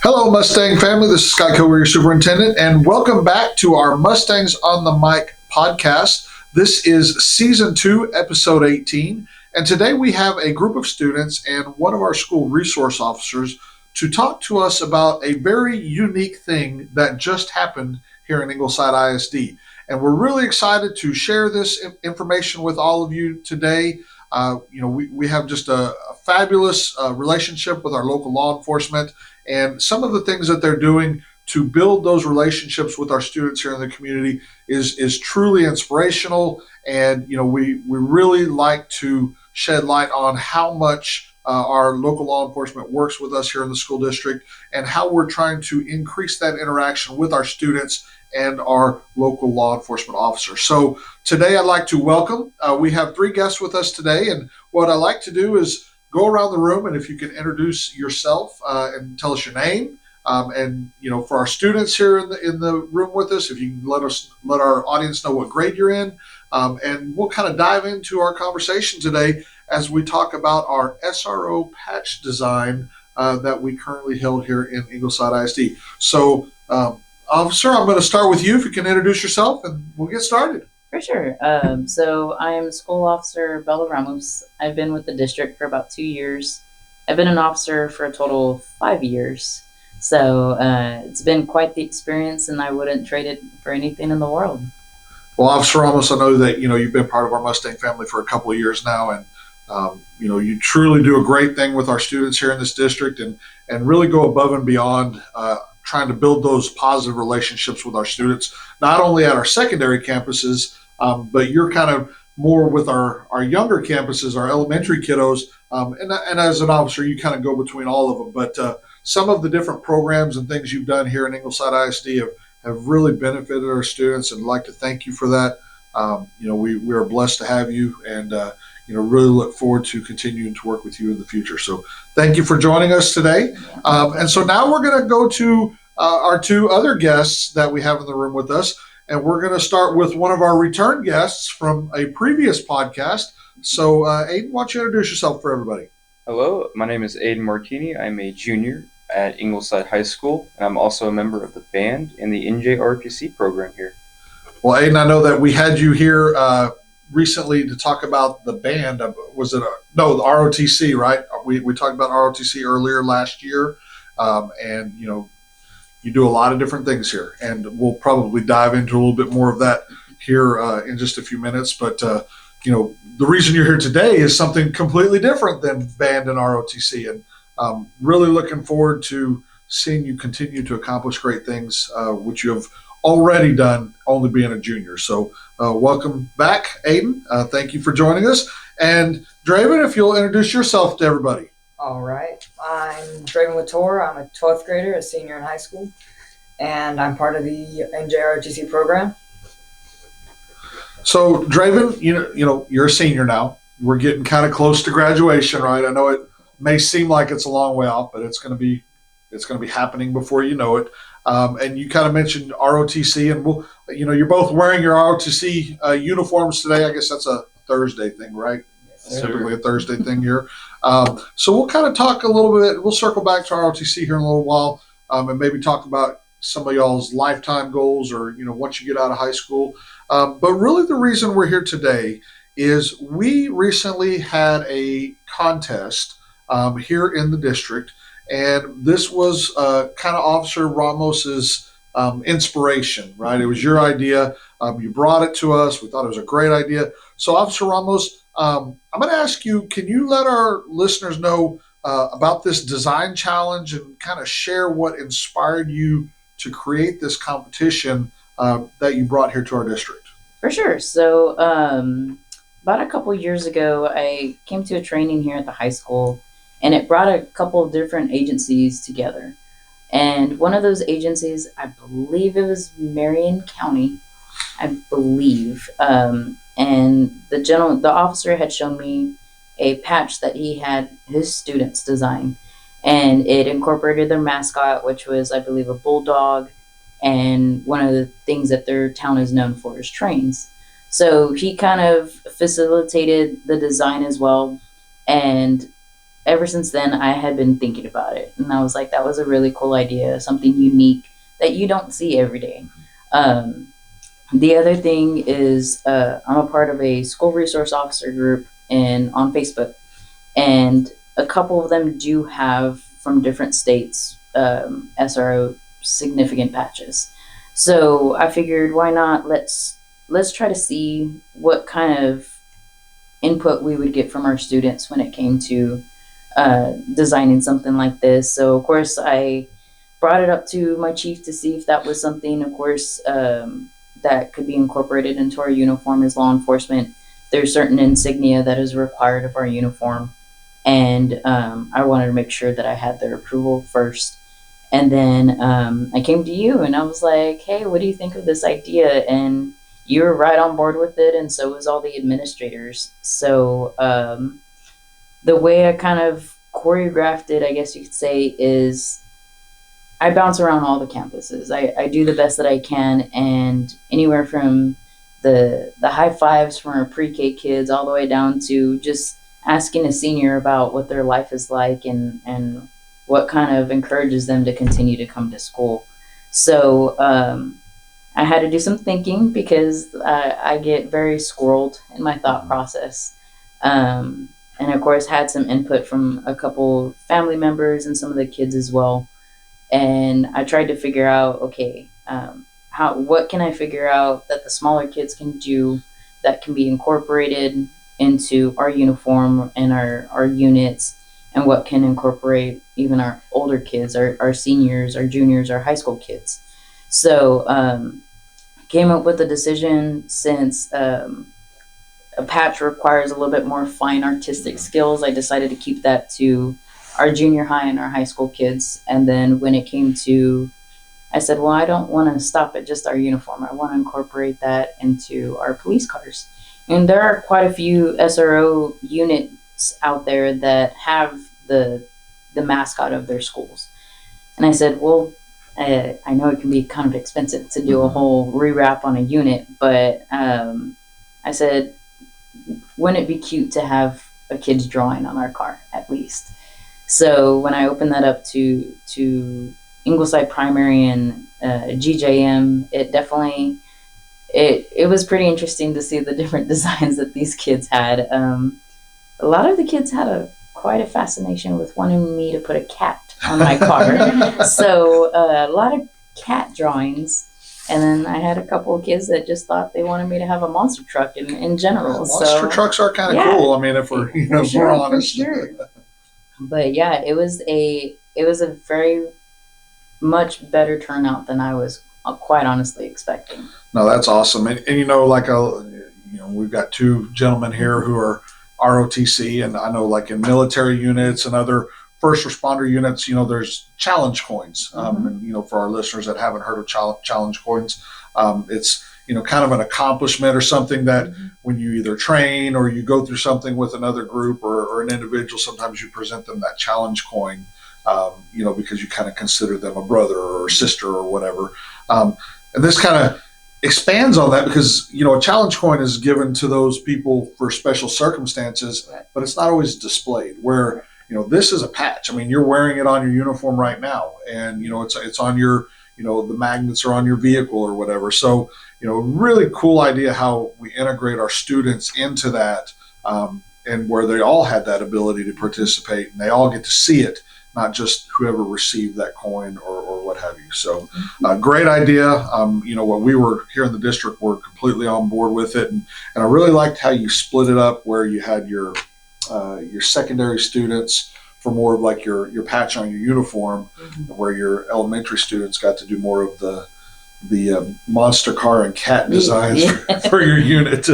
Hello, Mustang family. This is Scott Kilgore, your superintendent, and welcome back to our Mustangs on the Mic podcast. This is season 2, episode 18, and today we have a group of students and one of our school resource officers to talk to us about a very unique thing that just happened here in Ingleside ISD. And we're really excited to share this information with all of you today. We have just a fabulous relationship with our local law enforcement, and some of the things that they're doing to build those relationships with our students here in the community is truly inspirational. And we really like to shed light on how much our local law enforcement works with us here in the school district, and how we're trying to increase that interaction with our students and our local law enforcement officers. So today I'd like to welcome, we have 3 guests with us today, and what I like to do is go around the room, and if you can introduce yourself and tell us your name, and for our students here in the room with us, if you can let our audience know what grade you're in, and we'll kind of dive into our conversation today as we talk about our SRO patch design that we currently held here in Ingleside ISD. So, Officer, I'm going to start with you. If you can introduce yourself, and we'll get started. For sure. So I'm School Officer Ramos. I've been with the district for about 2 years. I've been an officer for a total of 5 years. So it's been quite the experience, and I wouldn't trade it for anything in the world. Well, Officer Ramos, I know that you've been part of our Mustang family for a couple of years now, and you truly do a great thing with our students here in this district, and really go above and beyond trying to build those positive relationships with our students, not only at our secondary campuses, but you're kind of more with our younger campuses, our elementary kiddos, and as an officer, you kind of go between all of them. But some of the different programs and things you've done here in Ingleside ISD have really benefited our students, and I'd like to thank you for that. We are blessed to have you, and really look forward to continuing to work with you in the future. So thank you for joining us today. And so now we're going to go to our 2 other guests that we have in the room with us. And we're going to start with one of our return guests from a previous podcast. So Aiden, why don't you introduce yourself for everybody? Hello, my name is Aiden Martini. I'm a junior at Ingleside High School, and I'm also a member of the band in the NJROTC program here. Well, Aiden, I know that we had you here recently to talk about the band. Was it the ROTC, right? We talked about ROTC earlier last year, and you do a lot of different things here, and we'll probably dive into a little bit more of that here in just a few minutes. But the reason you're here today is something completely different than band and ROTC, and really looking forward to seeing you continue to accomplish great things, which you have already done, only being a junior. So welcome back, Aiden. Thank you for joining us. And Draven, if you'll introduce yourself to everybody. All right. I'm Draven Latour. I'm a 12th grader, a senior in high school, and I'm part of the NJROTC program. So Draven, you're a senior now. We're getting kind of close to graduation, right? I know it may seem like it's a long way off, but it's going to be happening before you know it. And you kind of mentioned ROTC, and you're both wearing your ROTC uniforms today. I guess that's a Thursday thing, right? Yes, typically a Thursday thing here. So we'll kind of talk a little bit. We'll circle back to ROTC here in a little while, and maybe talk about some of y'all's lifetime goals, or once you get out of high school. But really, the reason we're here today is we recently had a contest here in the district, and this was kind of Officer Ramos's inspiration, right? It was your idea. You brought it to us. We thought it was a great idea. So, Officer Ramos, I'm going to ask you, can you let our listeners know about this design challenge and kind of share what inspired you to create this competition that you brought here to our district? For sure. So about a couple years ago, I came to a training here at the high school, and it brought a couple of different agencies together. And one of those agencies, I believe it was Marion County, I believe. And the officer had shown me a patch that he had his students design, and it incorporated their mascot, which was, I believe, a bulldog. And one of the things that their town is known for is trains. So he kind of facilitated the design as well. And ever since then, I had been thinking about it, and I was like, that was a really cool idea, something unique that you don't see every day. The other thing is, I'm a part of a school resource officer group on Facebook, and a couple of them do have from different states SRO significant patches. So I figured, why not? Let's try to see what kind of input we would get from our students when it came to designing something like this. So of course I brought it up to my chief to see if that was something, of course, that could be incorporated into our uniform as law enforcement. There's certain insignia that is required of our uniform, and I wanted to make sure that I had their approval first. And then I came to you and I was like, hey, what do you think of this idea? And you were right on board with it, and so was all the administrators. So the way I kind of choreographed it, I guess you could say, is I bounce around all the campuses. I do the best that I can, and anywhere from the high fives from our pre-K kids all the way down to just asking a senior about what their life is like and what kind of encourages them to continue to come to school. So I had to do some thinking because I get very squirreled in my thought process. And of course had some input from a couple family members and some of the kids as well. And I tried to figure out, okay, what can I figure out that the smaller kids can do that can be incorporated into our uniform and our units, and what can incorporate even our older kids, our seniors, our juniors, our high school kids. So came up with a decision, since a patch requires a little bit more fine artistic skills. I decided to keep that to our junior high and our high school kids. And then when it came to, I said, well, I don't want to stop at just our uniform. I want to incorporate that into our police cars. And there are quite a few SRO units out there that have the mascot of their schools. And I said, well, I know it can be kind of expensive to do a whole rewrap on a unit, but I said, wouldn't it be cute to have a kid's drawing on our car at least? So when I opened that up to Ingleside Primary and GJM, it definitely, it was pretty interesting to see the different designs that these kids had. A lot of the kids had quite a fascination with wanting me to put a cat on my car. So a lot of cat drawings. And then I had a couple of kids that just thought they wanted me to have a monster truck in general. Monster trucks are kind of cool. I mean, if we're if we're honest. Sure. But yeah, it was a very much better turnout than I was quite honestly expecting. No, that's awesome. And we've got two gentlemen here who are ROTC, and I know like in military units and other first responder units, there's challenge coins. And for our listeners that haven't heard of challenge coins, it's kind of an accomplishment or something that when you either train or you go through something with another group or an individual, sometimes you present them that challenge coin, because you kind of consider them a brother or sister or whatever. And this kind of expands on that because, a challenge coin is given to those people for special circumstances, but it's not always displayed where, this is a patch. I mean, you're wearing it on your uniform right now, and, it's on your, the magnets are on your vehicle or whatever. So, really cool idea how we integrate our students into that, and where they all had that ability to participate and they all get to see it, not just whoever received that coin or what have you. So great idea. What we were here in the district, we're completely on board with it. And I really liked how you split it up where you had your secondary students for more of like your patch on your uniform, where your elementary students got to do more of the monster car and cat designs for your unit,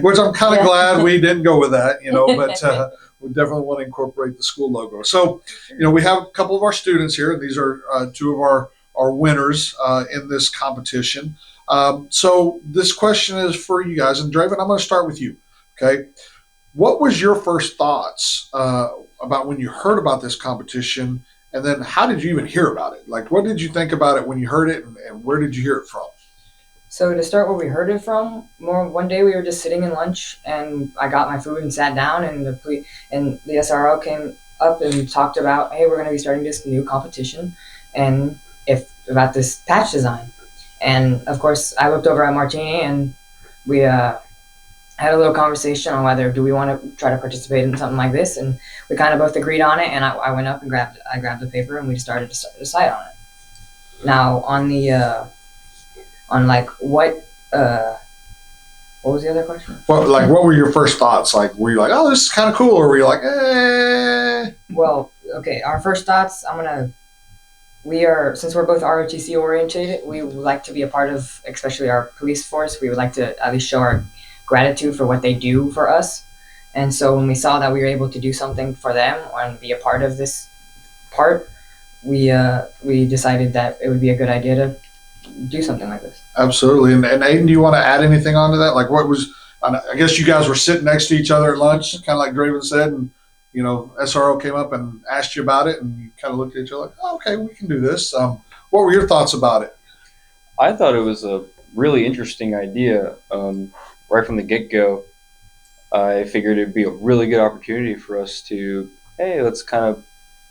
which I'm kind of glad we didn't go with that, but we definitely want to incorporate the school logo. So, we have a couple of our students here. These are two of our winners in this competition. So this question is for you guys. And Draven, I'm going to start with you. Okay. What was your first thoughts about when you heard about this competition? And then how did you even hear about it? Like, what did you think about it when you heard it, and where did you hear it from? So to start, where we heard it from, one day we were just sitting in lunch, and I got my food and sat down, and the SRO came up and talked about, hey, we're going to be starting this new competition, and about this patch design. And of course, I looked over at Martini, and we had a little conversation on whether do we want to try to participate in something like this, and we kind of both agreed on it. And I went up and grabbed the paper, and we started to decide on it. Now on the on like what was the other question? What were your first thoughts? Like, were you like, oh, this is kind of cool, or were you like, eh? Well, okay, our first thoughts. Since we're both ROTC oriented, we would like to be a part of, especially our police force. We would like to at least show our gratitude for what they do for us. And so when we saw that we were able to do something for them and be a part of this part, we decided that it would be a good idea to do something like this. Absolutely. And Aiden, do you want to add anything onto that? Like, I guess you guys were sitting next to each other at lunch, kind of like Draven said, and, SRO came up and asked you about it, and you kind of looked at each other like, oh, okay, we can do this. What were your thoughts about it? I thought it was a really interesting idea. Right from the get-go, I figured it'd be a really good opportunity for us to, hey, let's kind of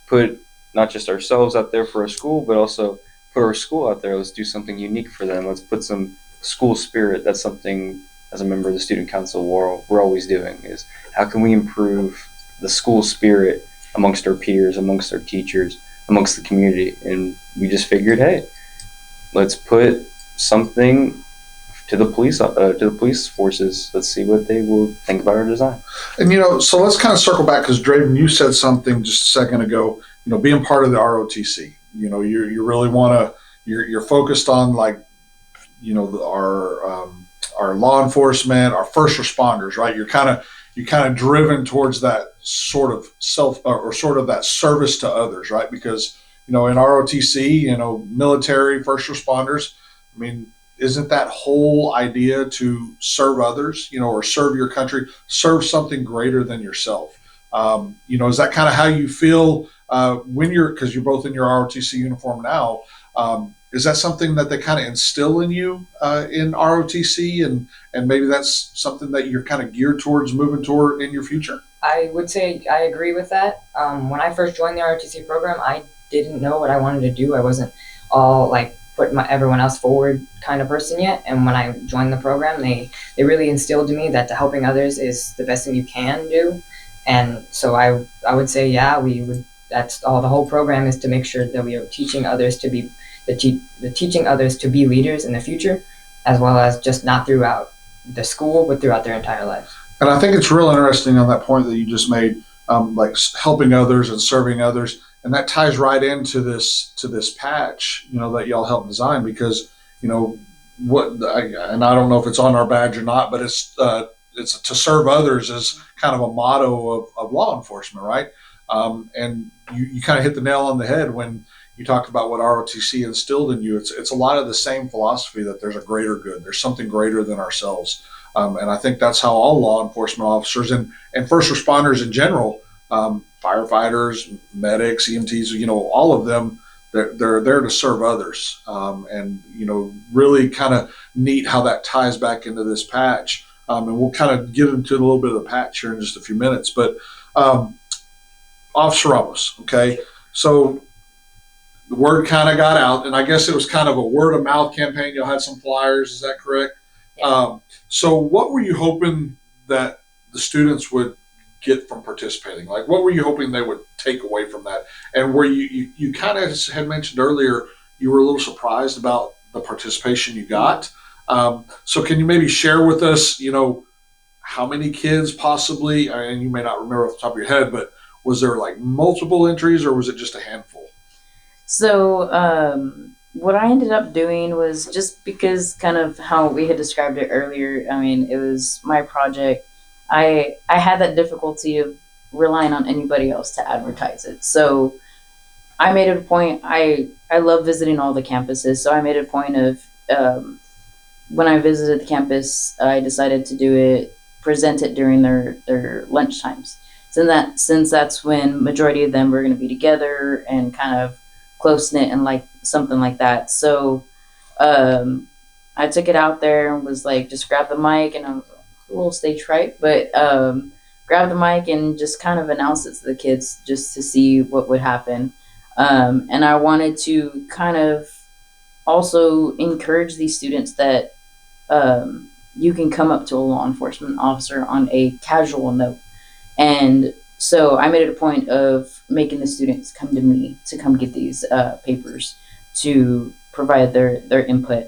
put not just ourselves out there for our school, but also put our school out there. Let's do something unique for them. Let's put some school spirit. That's something, as a member of the student council, we're always doing, is how can we improve the school spirit amongst our peers, amongst our teachers, amongst the community. And we just figured, hey, let's put something to the police forces. Let's see what they will think about our design. And so let's kind of circle back, because Draven, you said something just a second ago. Being part of the ROTC. You really want to. You're focused on our law enforcement, our first responders, right? You're kind of driven towards that sort of that service to others, right? Because in ROTC, military, first responders. I mean, isn't that whole idea to serve others, or serve your country, serve something greater than yourself? Is that kind of how you feel because you're both in your ROTC uniform now? Is that something that they kind of instill in you in ROTC, and maybe that's something that you're kind of geared towards moving toward in your future? I would say I agree with that. When I first joined the ROTC program, I didn't know what I wanted to do. I wasn't all put everyone else forward kind of person yet. And when I joined the program, they really instilled in me that helping others is the best thing you can do. And so I would say, yeah, that's all. The whole program is to make sure that we are teaching others to be teaching others to be leaders in the future, as well as just not throughout the school, but throughout their entire lives. And I think it's real interesting on that point that you just made, helping others and serving others. And that ties right into this patch, that y'all helped design, because, and I don't know if it's on our badge or not, but it's to serve others is kind of a motto of law enforcement, right? And you kind of hit the nail on the head when you talked about what ROTC instilled in you. It's a lot of the same philosophy that there's a greater good. There's something greater than ourselves. And I think that's how all law enforcement officers and first responders in general, firefighters, medics, EMTs, all of them, they're there to serve others. And really kind of neat how that ties back into this patch. And we'll kind of get into a little bit of the patch here in just a few minutes. But Officer Ramos, okay? So the word kind of got out, and I guess it was kind of a word of mouth campaign. Y'all had some flyers, is that correct? Yeah. So what were you hoping that the students would get from participating? Like, what were you hoping they would take away from that? And were you kind of had mentioned earlier, you were a little surprised about the participation you got. So can you maybe share with us, how many kids possibly, and you may not remember off the top of your head, but was there multiple entries, or was it just a handful? So what I ended up doing was, just because kind of how we had described it earlier, I mean, it was my project. I had that difficulty of relying on anybody else to advertise it. So I made it a point. I love visiting all the campuses. So I made it a point of, when I visited the campus, I decided to present it during their lunch times. Since that's when majority of them were going to be together and kind of close knit and something like that. So I took it out there and was just grab the mic, and I was a little stage fright, but grab the mic and just kind of announce it to the kids just to see what would happen. And I wanted to kind of also encourage these students that you can come up to a law enforcement officer on a casual note. And so I made it a point of making the students come to me to come get these papers to provide their input.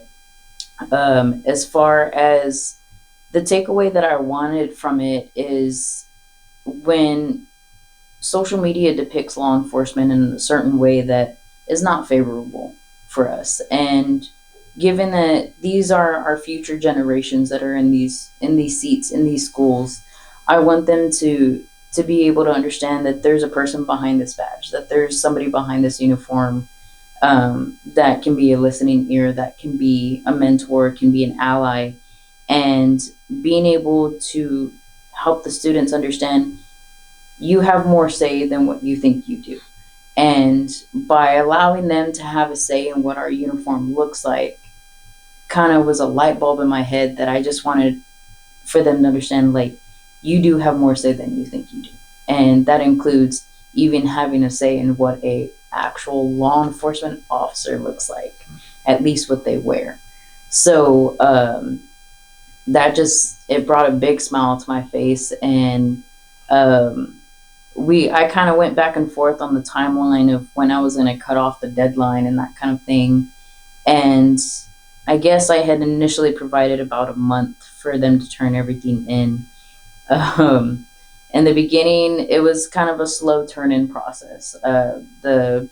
As far as the takeaway that I wanted from it is when social media depicts law enforcement in a certain way that is not favorable for us. And given that these are our future generations that are in these seats, in these schools, I want them to be able to understand that there's a person behind this badge, that there's somebody behind this uniform, that can be a listening ear, that can be a mentor, can be an ally, and being able to help the students understand you have more say than what you think you do. And by allowing them to have a say in what our uniform looks like, kind of was a light bulb in my head that I just wanted for them to understand, like, you do have more say than you think you do. And that includes even having a say in what a actual law enforcement officer looks like, at least what they wear. So that just, it brought a big smile to my face. And I kind of went back and forth on the timeline of when I was going to cut off the deadline and that kind of thing. And I guess I had initially provided about a month for them to turn everything in. In the beginning, it was kind of a slow turn-in process. The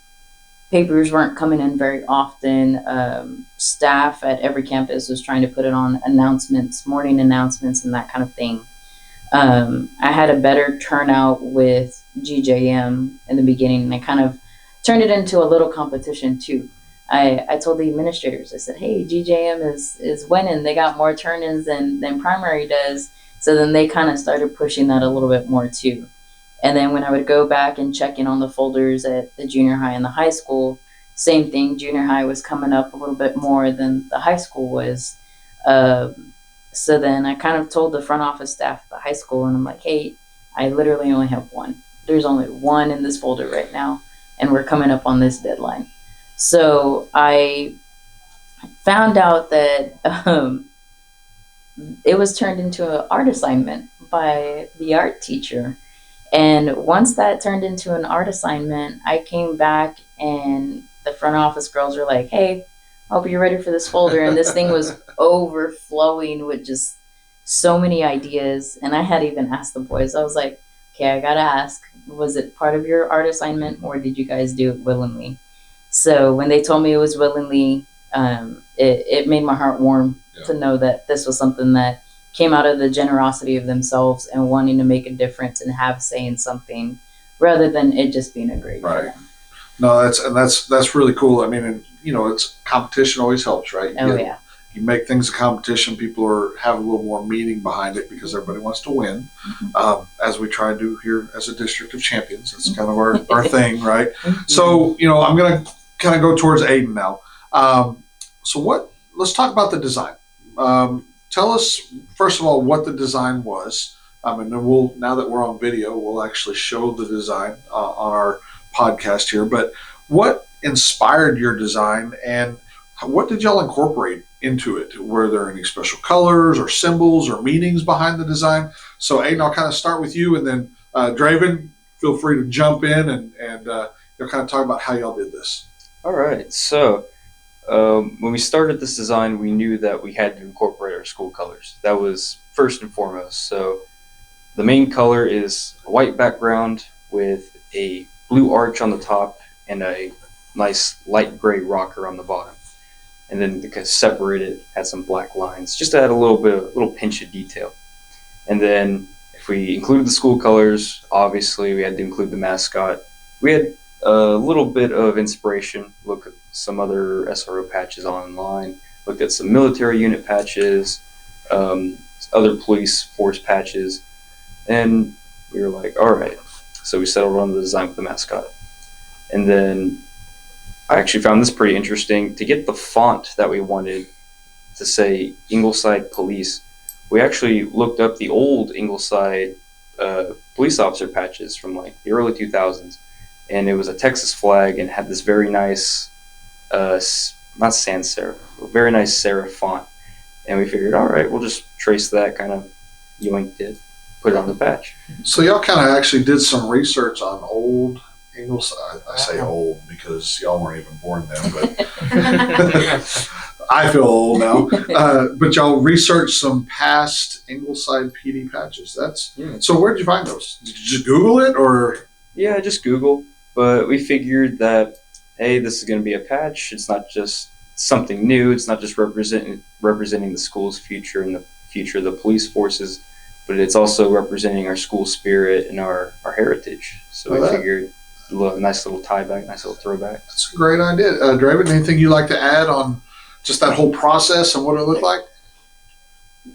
papers weren't coming in very often. Staff at every campus was trying to put it on announcements, morning announcements, and that kind of thing. I had a better turnout with GJM in the beginning, and I kind of turned it into a little competition too. I told the administrators, I said, hey, GJM is winning. They got more turn-ins than primary does. So then they kind of started pushing that a little bit more too. And then when I would go back and check in on the folders at the junior high and the high school, same thing. Junior high was coming up a little bit more than the high school was. So then I kind of told the front office staff at the high school, and I'm like, hey, I literally only have one. There's only one in this folder right now, and we're coming up on this deadline. So I found out that it was turned into an art assignment by the art teacher. And once that turned into an art assignment, I came back and the front office girls were like, hey, hope you're ready for this folder. And this thing was overflowing with just so many ideas. And I had even asked the boys, I was like, okay, I gotta ask, was it part of your art assignment or did you guys do it willingly? So when they told me it was willingly, it made my heart warm to know that this was something that came out of the generosity of themselves and wanting to make a difference and have say in something rather than it just being a grade. Right. No, that's really cool. I mean, and, it's competition always helps, right? You make things a competition, people have a little more meaning behind it because everybody wants to win, as we try to do here as a district of champions. That's kind of our thing, right? So, I'm going to kind of go towards Aiden now. Let's talk about the design. Tell us, first of all, what the design was. And then now that we're on video, we'll actually show the design on our podcast here. But what inspired your design and what did y'all incorporate into it? Were there any special colors or symbols or meanings behind the design? So Aiden, I'll kind of start with you, and then Draven, feel free to jump in and you'll kind of talk about how y'all did this. All right. So when we started this design, we knew that we had to incorporate our school colors. That was first and foremost. So the main color is a white background with a blue arch on the top and a nice light gray rocker on the bottom. And then to separate it, had some black lines, just to add a little pinch of detail. And then if we included the school colors, obviously we had to include the mascot. We had a little bit of inspiration, look at some other SRO patches online, looked at some military unit patches, other police force patches, and we were like, all right. So we settled on the design with the mascot. And then I actually found this pretty interesting. To get the font that we wanted to say Ingleside Police, we actually looked up the old Ingleside police officer patches from like the early 2000s, and it was a Texas flag and had this very nice, not sans serif, very nice serif font. And we figured, all right, we'll just trace that, kind of yoinked it, put it on the patch. So y'all kind of actually did some research on old Ingleside. I say old because y'all weren't even born then, but I feel old now. But y'all researched some past Ingleside PD patches. So where did you find those? Did you just Google it, or? Yeah, just Google. But we figured that, hey, this is going to be a patch. It's not just something new. It's not just representing the school's future and the future of the police forces, but it's also representing our school spirit and our heritage. So we figured a nice little tie back, nice little throwback. That's a great idea. Draven, anything you'd like to add on just that whole process and what it looked like?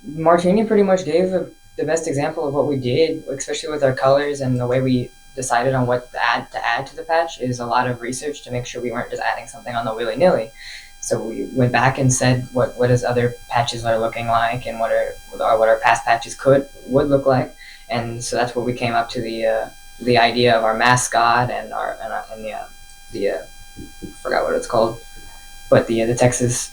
Martini pretty much gave the best example of what we did, especially with our colors and the way we decided on what to add to the patch is a lot of research to make sure we weren't just adding something on the willy-nilly. So we went back and said what is other patches are looking like and what our past patches would look like, and so that's where we came up to the idea of our mascot and the forgot what it's called, but the Texas.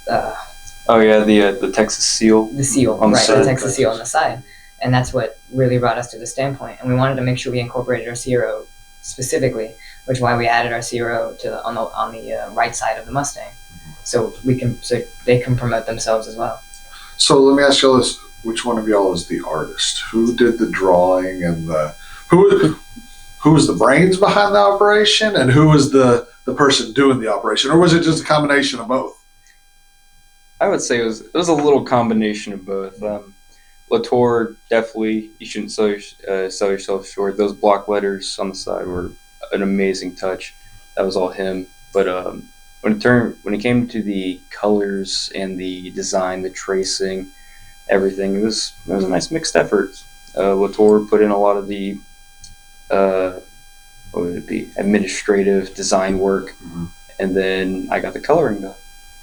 The Texas seal. The seal, on the right? side. The Texas seal on the side, and that's what really brought us to the standpoint. And we wanted to make sure we incorporated our zero specifically, which is why we added our zero on the right side of the Mustang, so they can promote themselves as well. So let me ask y'all this: which one of y'all is the artist? Who did the drawing and who was the brains behind the operation, and who was the person doing the operation, or was it just a combination of both? I would say it was a little combination of both. Latour, definitely, you shouldn't sell yourself short. Those block letters on the side were an amazing touch. That was all him. But when it came to the colors and the design, the tracing, everything, it was a nice mixed effort. Latour put in a lot of the administrative design work, and then I got the coloring done.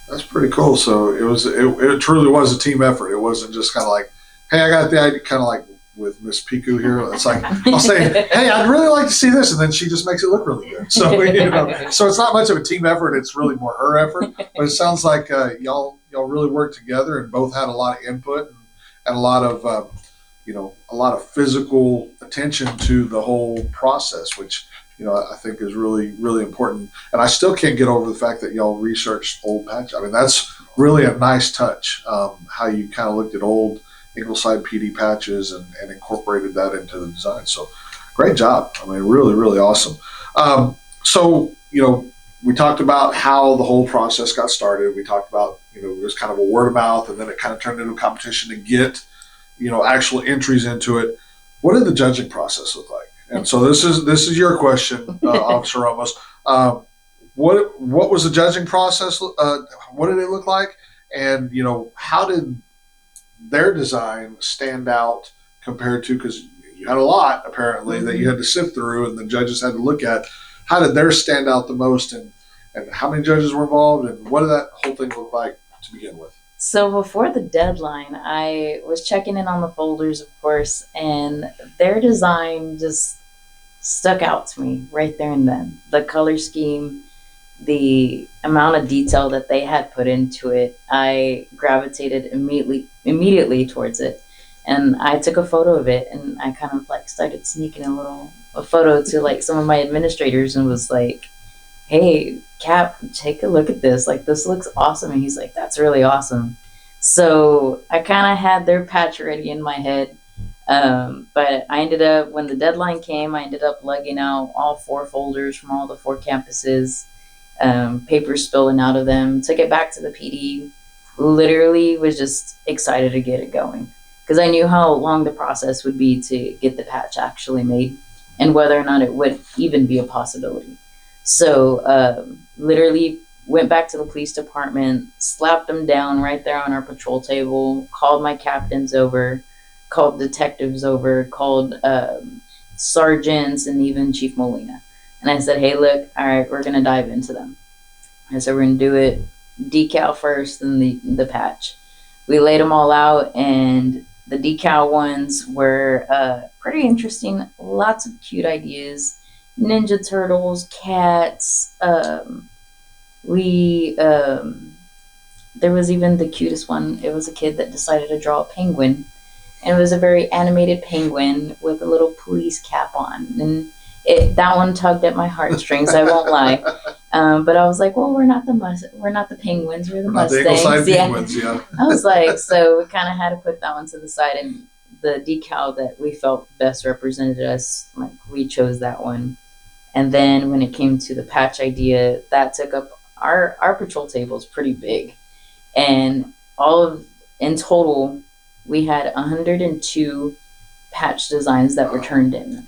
That's pretty cool. So it truly was a team effort. It wasn't just kind of like, hey, I got the idea, kind of like with Miss Piku here. It's like, I'll say, hey, I'd really like to see this, and then she just makes it look really good. So, so it's not much of a team effort. It's really more her effort. But it sounds like y'all really worked together and both had a lot of input and a lot of physical attention to the whole process, which I think is really, really important. And I still can't get over the fact that y'all researched old patch. I mean, that's really a nice touch, how you kind of looked at old Ingleside PD patches and incorporated that into the design. So great job. I mean, really, really awesome. So we talked about how the whole process got started. We talked about, it was kind of a word of mouth, and then it kind of turned into a competition to get, actual entries into it. What did the judging process look like? And so this is your question, Officer Ramos. What was the judging process? What did it look like? And how did their design stand out compared to, because you had a lot apparently that you had to sift through and the judges had to look at. How did theirs stand out the most, and how many judges were involved, and what did that whole thing look like to begin with? So before the deadline, I was checking in on the folders, of course, and their design just stuck out to me right there and then. The color scheme, the amount of detail that they had put into it, I gravitated immediately towards it. And I took a photo of it, and I kind of started sneaking a photo to some of my administrators and was like, hey, Cap, take a look at this. This looks awesome. And he's like, that's really awesome. So I kind of had their patch ready in my head. But I ended up, when the deadline came, I ended up lugging out all 4 folders from all the 4 campuses, papers spilling out of them, took it back to the PD, literally was just excited to get it going. Because I knew how long the process would be to get the patch actually made and whether or not it would even be a possibility. So literally went back to the police department, slapped them down right there on our patrol table, called my captains over, called detectives over, called sergeants, and even Chief Molina. And I said, hey, look, all right, we're going to dive into them. I said, we're going to do it decal first and the patch. We laid them all out, and The decal ones were pretty interesting. Lots of cute ideas. Ninja Turtles, cats. We There was even the cutest one. It was a kid that decided to draw a penguin, and it was a very animated penguin with a little police cap on, and that one tugged at my heartstrings. I won't lie. But I was like, well, we're not the penguins, we're the Mustangs. The Ingleside Penguins, yeah. I was like, so we kind of had to put that one to the side, and the decal that we felt best represented us, like we chose that one. And then when it came to the patch idea, that took up our patrol table is pretty big, and in total, we had 102 patch designs that were turned in.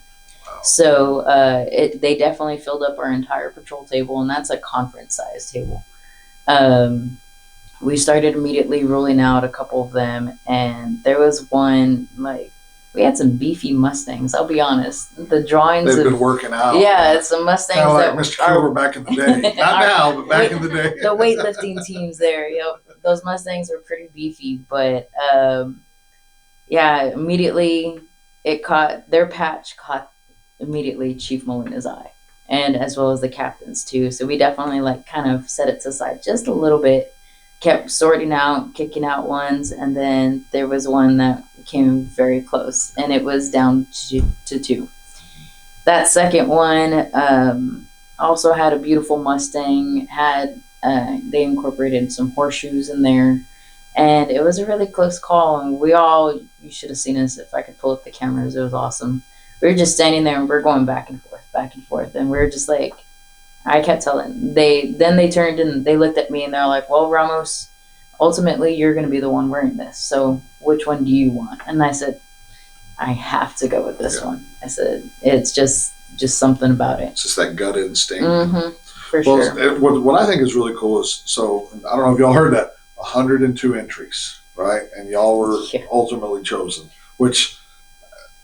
So they definitely filled up our entire patrol table, and that's a conference size table. We started immediately rolling out a couple of them, and there was one, like, we had some beefy Mustangs, I'll be honest. The drawings They've been working out. Yeah, it's some Mustangs kind of like that Mr. Kilmer back in the day. Not now, but back in the day. The weightlifting teams there, those Mustangs were pretty beefy, but immediately their patch caught immediately Chief Molina's eye, and as well as the captain's too. So we definitely kind of set it to the side just a little bit, kept sorting out, kicking out ones, and then there was one that came very close, and it was down to 2. That second one also had a beautiful Mustang. They incorporated some horseshoes in there, and it was a really close call. And you should have seen us. If I could pull up the cameras, it was awesome. We were just standing there, and we're going back and forth, and we were just like, I kept telling. They turned and they looked at me, and they're like, well, Ramos, ultimately you're going to be the one wearing this, so which one do you want? And I said, I have to go with this one. I said, it's just something about it. It's just that gut instinct. Mm-hmm, for sure. What I think is really cool is, so I don't know if y'all heard that, 102 entries, right? And y'all were ultimately chosen, which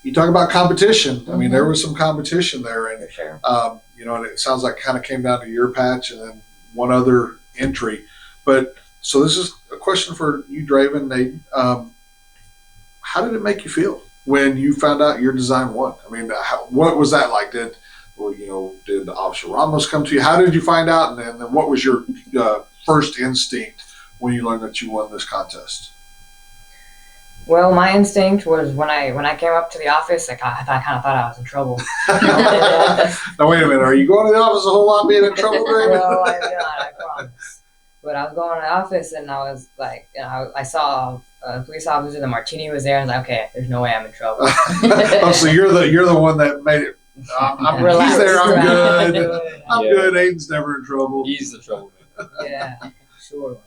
you talk about competition. Mm-hmm. I mean, there was some competition there, and for sure. And it sounds like it kind of came down to your patch and then one other entry. But so this is a question for you, Draven, Nate. How did it make you feel when you found out your design won? I mean, what was that like? Did Officer Ramos come to you? How did you find out? And then what was your first instinct when you learned that you won this contest? Well, my instinct was when I came up to the office, I kind of thought I was in trouble. Now wait a minute, are you going to the office a whole lot being in trouble, Draven? No, I'm not, I promise. But I was going to the office, and I was like, I saw a police officer, the martini was there, and I was like, okay, there's no way I'm in trouble. Oh, so you're the one that made it. He's there. I'm good. I'm good. Aiden's never in trouble. He's the trouble. Yeah, sure.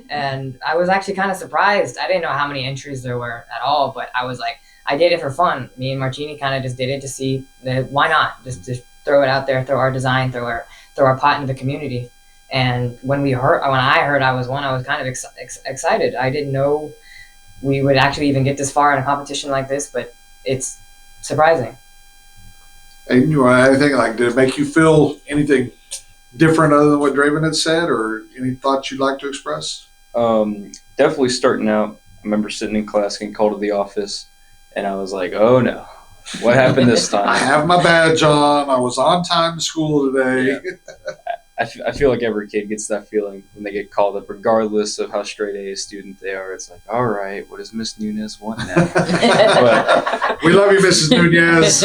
And I was actually kind of surprised. I didn't know how many entries there were at all, but I was like, I did it for fun. Me and Martini kind of just did it to see why not just throw it out there, throw our design, throw our pot into the community. And when I heard I was one, I was kind of excited. I didn't know we would actually even get this far in a competition like this, but it's surprising. And you want anything did it make you feel anything different other than what Draven had said, or any thoughts you'd like to express? Definitely starting out. I remember sitting in class getting called to the office, and I was like, oh no, what happened this time? I have my badge on. I was on time to school today. Yeah. I feel like every kid gets that feeling when they get called up, regardless of how straight A student they are. It's like, all right, what does Miss Nunez want now? But, we love you, Mrs. Nunez.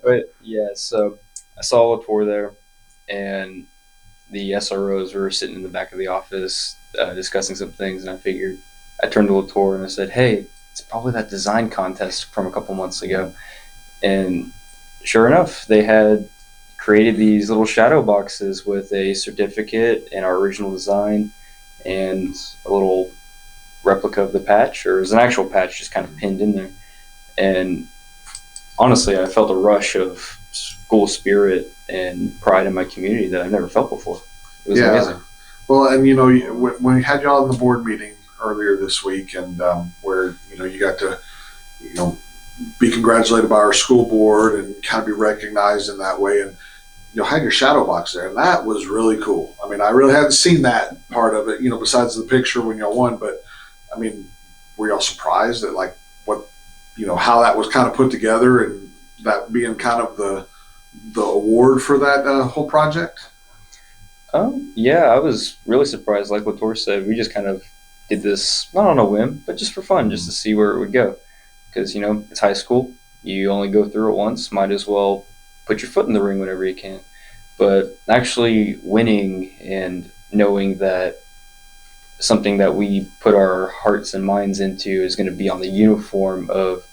But yeah, so I saw Latour there, and the SROs were sitting in the back of the office discussing some things, and I turned to Latour and I said, hey, it's probably that design contest from a couple months ago. And sure enough, they had created these little shadow boxes with a certificate and our original design and a little replica of the patch, or it was an actual patch just kind of pinned in there. And honestly, I felt a rush of school spirit and pride in my community that I've never felt before. It was amazing. Well, and when we had y'all in the board meeting earlier this week, and where you got to be congratulated by our school board and kind of be recognized in that way, and had your shadow box there, and that was really cool. I mean, I really hadn't seen that part of it, besides the picture when y'all won, but I mean, were y'all surprised at like what, how that was kind of put together and that being kind of the award for that whole project? Yeah, I was really surprised. Like Latour said, we just kind of did this not on a whim, but just for fun, just to see where it would go. Because it's high school. You only go through it once. Might as well put your foot in the ring whenever you can. But actually winning and knowing that something that we put our hearts and minds into is going to be on the uniform of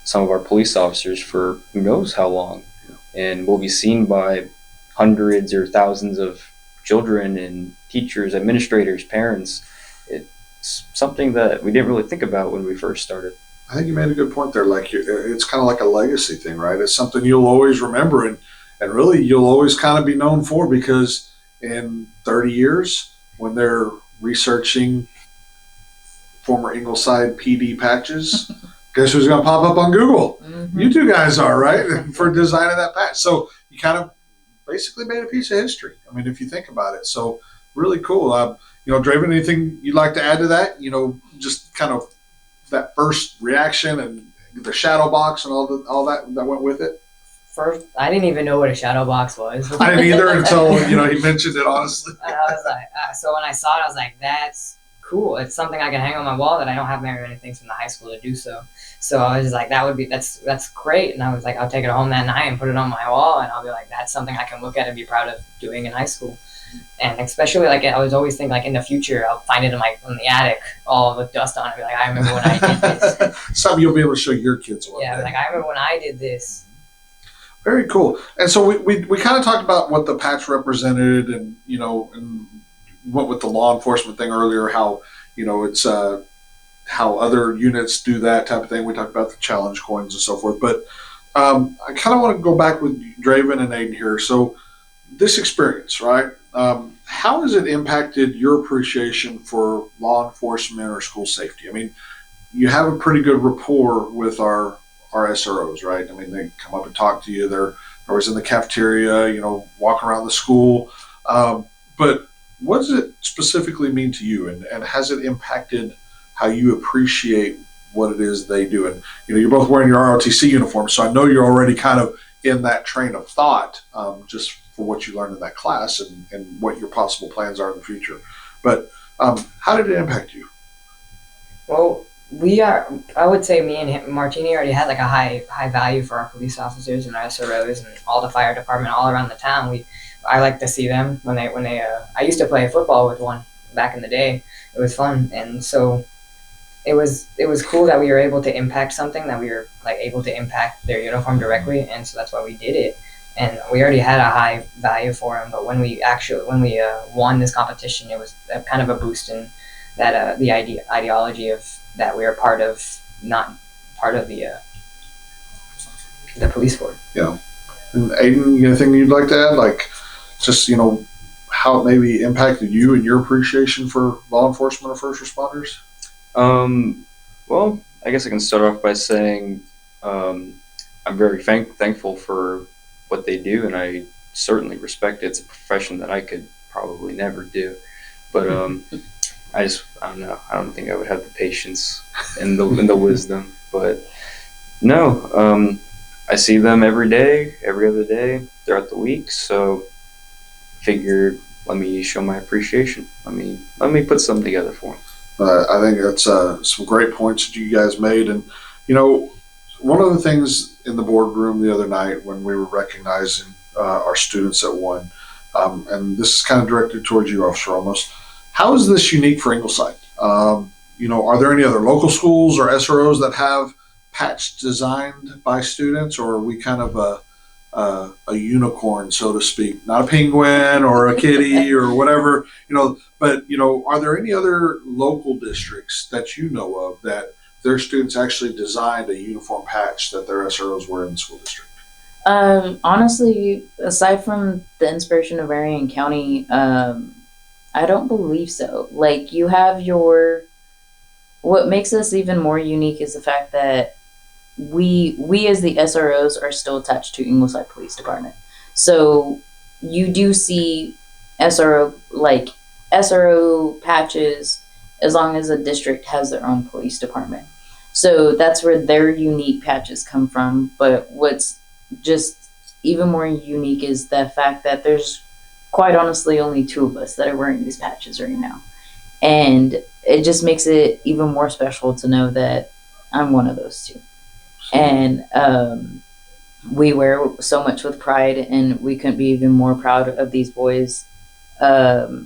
some of our police officers for who knows how long, and will be seen by hundreds or thousands of children and teachers, administrators, parents. It's something that we didn't really think about when we first started. I think you made a good point there. Like it's kind of like a legacy thing, right? It's something you'll always remember, and really you'll always kind of be known for, because in 30 years, when they're researching former Ingleside PD patches, guess who's going to pop up on Google? Mm-hmm. You two guys are, right? For designing that patch. So you kind of basically made a piece of history. I mean, if you think about it. So really cool. Draven, anything you'd like to add to that? Just kind of that first reaction and the shadow box and all that went with it. First, I didn't even know what a shadow box was. I didn't either until he mentioned it. Honestly, and I was like, so when I saw it, I was like, that's cool. It's something I can hang on my wall that I don't have very many things from the high school to do so. So I was just like, that's great. And I was like, I'll take it home that night and put it on my wall, and I'll be like, that's something I can look at and be proud of doing in high school. And especially like I was always thinking like in the future I'll find it in the attic all with dust on it. Be like, I remember when I did this. Something you'll be able to show your kids one day. Like I remember when I did this. Very cool. And so we kind of talked about what the patch represented, and and what with the law enforcement thing earlier, how it's how other units do that type of thing. We talked about the challenge coins and so forth. But I kind of want to go back with Draven and Aiden here. So this experience, right? How has it impacted your appreciation for law enforcement or school safety? I mean, you have a pretty good rapport with our SROs, right? I mean, they come up and talk to you. They're always in the cafeteria, walking around the school. But what does it specifically mean to you? And has it impacted how you appreciate what it is they do? And, you're both wearing your ROTC uniform, so I know you're already kind of in that train of thought, just for what you learned in that class and what your possible plans are in the future. But how did it impact you? Well, I would say me and Martini already had like a high value for our police officers and our SROs and all the fire department all around the town. I like to see them when they I used to play football with one back in the day. It was fun, and so it was cool that we were able to impact something, that we were like able to impact their uniform directly, and so that's why we did it. And we already had a high value for them, but when we won this competition, it was kind of a boost in that the ideology of that we are part of, not part of the police force. Yeah. And Aiden, anything you'd like to add? Like, just how it maybe impacted you and your appreciation for law enforcement or first responders? Well, I guess I can start off by saying I'm very thankful for what they do, and I certainly respect it. It's a profession that I could probably never do, but I don't know. I don't think I would have the patience and the wisdom. But no, I see them every day, every other day throughout the week. So figured, let me show my appreciation. Let me put something together for them. I think that's some great points that you guys made. And one of the things in the boardroom the other night when we were recognizing our students that won, and this is kind of directed towards you, Officer Ramos. How is this unique for Ingleside? Are there any other local schools or SROs that have patch designed by students, or are we kind of a unicorn, so to speak? Not a penguin or a kitty or whatever, but are there any other local districts that you know of that their students actually designed a uniform patch that their SROs were in the school district? Honestly, aside from the inspiration of Marion County, I don't believe so. Like, you have what makes us even more unique is the fact that we as the SROs are still attached to Ingleside Police Department. So you do see SRO patches as long as a district has their own police department. So that's where their unique patches come from. But what's just even more unique is the fact that there's quite honestly only 2 of us that are wearing these patches right now. And it just makes it even more special to know that I'm one of those 2. And we wear so much with pride, and we couldn't be even more proud of these boys. There's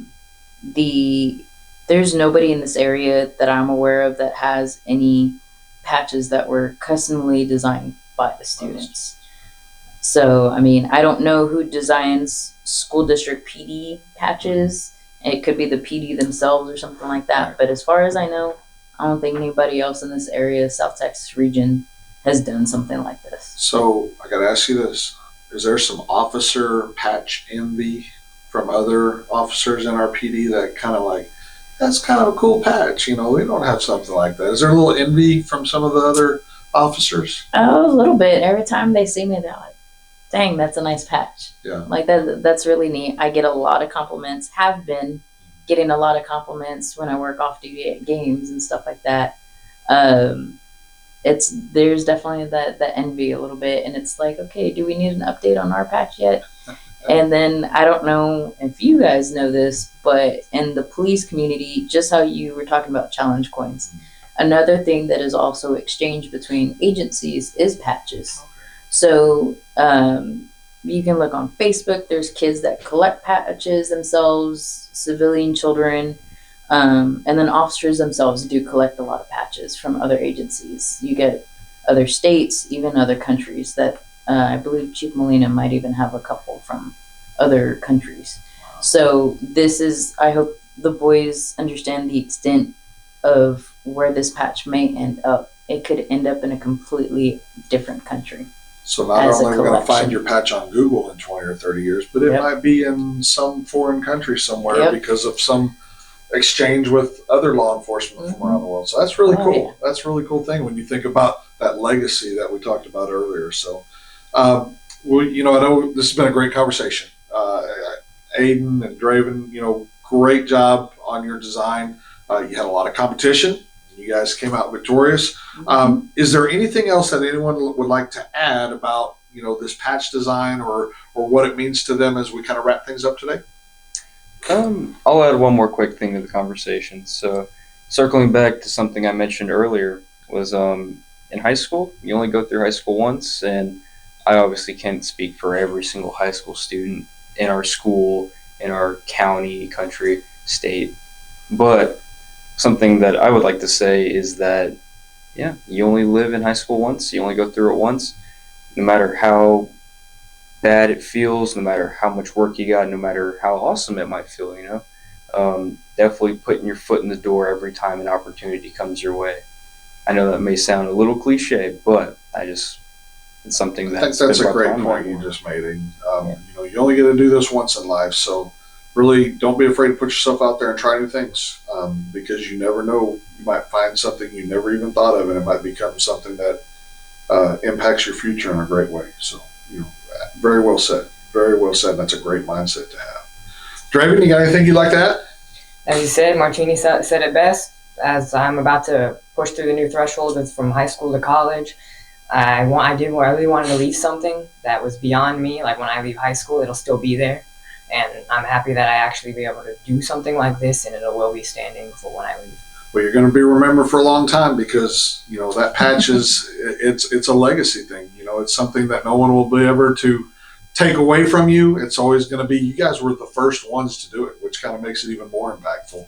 nobody in this area that I'm aware of that has any patches that were customly designed by the students. So, I mean, I don't know who designs school district PD patches. It could be the PD themselves or something like that. But as far as I know, I don't think anybody else in this area, South Texas region, has done something like this. So I got to ask you this. Is there some officer patch envy from other officers in our PD that kind of like, that's kind of a cool patch, we don't have something like that. Is there a little envy from some of the other officers? Oh, a little bit. Every time they see me, they're like, dang, that's a nice patch. Yeah. Like that's really neat. I get a lot of compliments, have been getting a lot of compliments when I work off duty at games and stuff like that. There's definitely that envy a little bit, and it's like, okay, do we need an update on our patch yet? And then I don't know if you guys know this, but in the police community, just how you were talking about challenge coins, another thing that is also exchanged between agencies is patches. So you can look on Facebook. There's kids that collect patches themselves, civilian children, and then officers themselves do collect a lot of patches from other agencies. You get other states, even other countries that I believe Chief Molina might even have a couple from other countries. So I hope the boys understand the extent of where this patch may end up. It could end up in a completely different country. So not only are we going to find your patch on Google in 20 or 30 years, but it might be in some foreign country somewhere because of some exchange with other law enforcement from around the world. So that's really cool. Yeah. That's a really cool thing when you think about that legacy that we talked about earlier. So, I know this has been a great conversation. Aiden and Draven, great job on your design. You had a lot of competition. You guys came out victorious. Is there anything else that anyone would like to add about, this patch design or what it means to them as we kind of wrap things up today? I'll add one more quick thing to the conversation. So, circling back to something I mentioned earlier was in high school, you only go through high school once, and I obviously can't speak for every single high school student in our school, in our county, country, state, but something that I would like to say is that, you only live in high school once, you only go through it once, no matter how bad it feels, no matter how much work you got, no matter how awesome it might feel, definitely putting your foot in the door every time an opportunity comes your way. I know that may sound a little cliche, but it's something I think that's a great point you just made. You only get to do this once in life, so really don't be afraid to put yourself out there and try new things, because you never know, you might find something you never even thought of, and it might become something that impacts your future in a great way. So, very well said. Very well said. That's a great mindset to have. Draven, you got anything you'd like to add? As you said, Martini said it best. As I'm about to push through the new threshold from high school to college, I really wanted to leave something that was beyond me. Like when I leave high school, it'll still be there. And I'm happy that I actually be able to do something like this, and it will be standing for when I leave. Well, you're going to be remembered for a long time because, that patch it's a legacy thing. It's something that no one will be able to take away from you. It's always going to be, you guys were the first ones to do it, which kind of makes it even more impactful.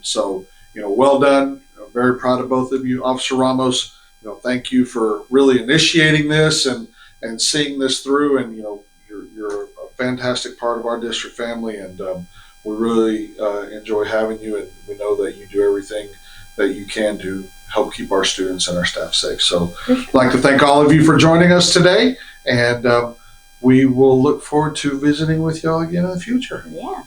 So, well done. I'm very proud of both of you. Officer Ramos, thank you for really initiating this and seeing this through. And, you're a fantastic part of our district family, and we really enjoy having you, and we know that you do everything that you can to help keep our students and our staff safe. So I'd like to thank all of you for joining us today, and we will look forward to visiting with y'all again in the future. Yeah.